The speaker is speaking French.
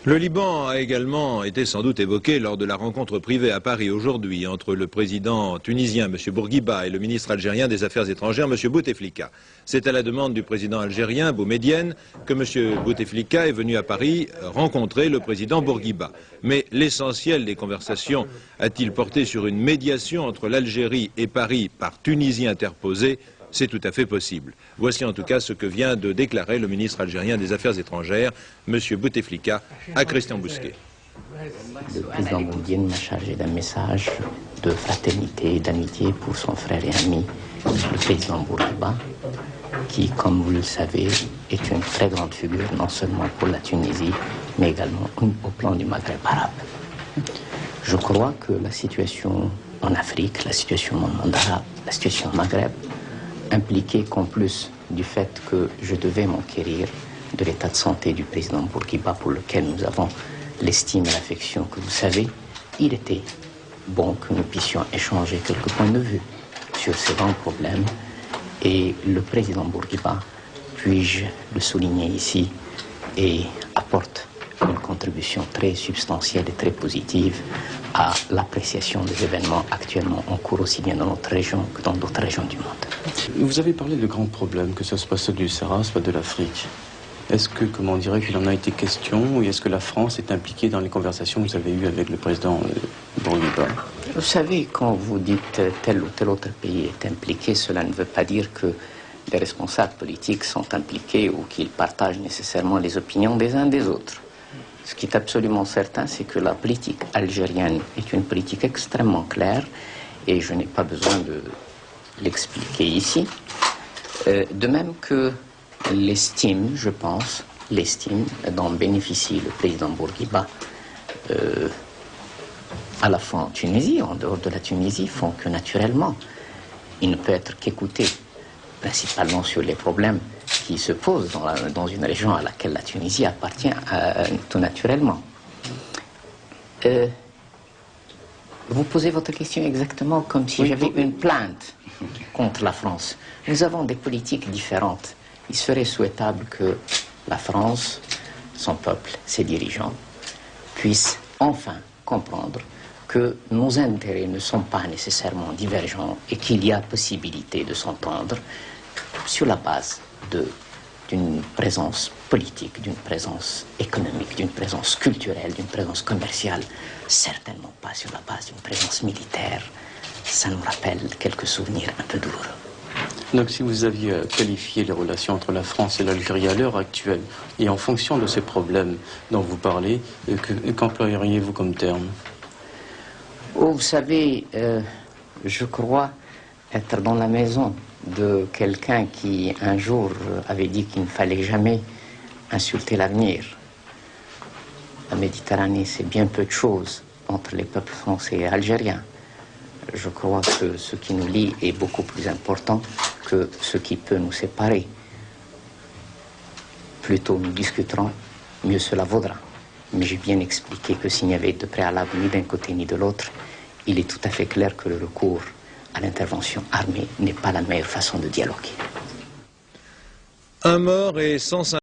Le Liban a également été sans doute évoqué lors de la rencontre privée à Paris aujourd'hui entre le président tunisien M. Bourguiba et le ministre algérien des Affaires étrangères M. Bouteflika. C'est à la demande du président algérien Boumedienne que M. Bouteflika est venu à Paris rencontrer le président Bourguiba. Mais l'essentiel des conversations a-t-il porté sur une médiation entre l'Algérie et Paris par Tunisie interposée? C'est tout à fait possible. Voici en tout cas ce que vient de déclarer le ministre algérien des Affaires étrangères, M. Bouteflika, à Christian Bousquet. Le président Boumedienne m'a chargé d'un message de fraternité et d'amitié pour son frère et ami, le président Bourguiba, qui, comme vous le savez, est une très grande figure, non seulement pour la Tunisie, mais également au plan du Maghreb arabe. Je crois que la situation en Afrique, la situation dans le monde arabe, la situation au Maghreb, impliquait qu'en plus du fait que je devais m'enquérir de l'état de santé du président Bourguiba, pour lequel nous avons l'estime et l'affection que vous savez, il était bon que nous puissions échanger quelques points de vue sur ces grands problèmes. Et le président Bourguiba, puis-je le souligner ici, et apporte une contribution très substantielle et très positive à l'appréciation des événements actuellement en cours aussi bien dans notre région que dans d'autres régions du monde. Vous avez parlé de grands problèmes, que ce soit ceux du Sahara, soit de l'Afrique. Est-ce que, comment dirais qu'il en a été question, ou est-ce que la France est impliquée dans les conversations que vous avez eues avec le président Bourguiba? Vous savez, quand vous dites tel ou tel autre pays est impliqué, cela ne veut pas dire que les responsables politiques sont impliqués ou qu'ils partagent nécessairement les opinions des uns des autres. Ce qui est absolument certain, c'est que la politique algérienne est une politique extrêmement claire, et je n'ai pas besoin de l'expliquer ici. De même que l'estime, je pense, l'estime dont bénéficie le président Bourguiba à la fois en Tunisie, en dehors de la Tunisie, font que naturellement, il ne peut être qu'écouté, principalement sur les problèmes qui se posent dans une région à laquelle la Tunisie appartient tout naturellement. Vous posez votre question exactement comme si j'avais une plainte contre la France. Nous avons des politiques différentes. Il serait souhaitable que la France, son peuple, ses dirigeants, puissent enfin comprendre que nos intérêts ne sont pas nécessairement divergents et qu'il y a possibilité de s'entendre sur la base d'une présence politique, d'une présence économique, d'une présence culturelle, d'une présence commerciale, certainement pas sur la base d'une présence militaire. Ça nous rappelle quelques souvenirs un peu douloureux. Donc si vous aviez qualifié les relations entre la France et l'Algérie à l'heure actuelle, et en fonction de ces problèmes dont vous parlez, qu'employeriez-vous comme terme? Oh, vous savez, je crois être dans la maison de quelqu'un qui un jour avait dit qu'il ne fallait jamais insulter l'avenir. La Méditerranée, c'est bien peu de choses entre les peuples français et algériens. Je crois que ce qui nous lie est beaucoup plus important que ce qui peut nous séparer. Plus tôt nous discuterons, mieux cela vaudra. Mais j'ai bien expliqué que s'il n'y avait de préalable ni d'un côté ni de l'autre, il est tout à fait clair que le recours à l'intervention armée n'est pas la meilleure façon de dialoguer. Un mort et 150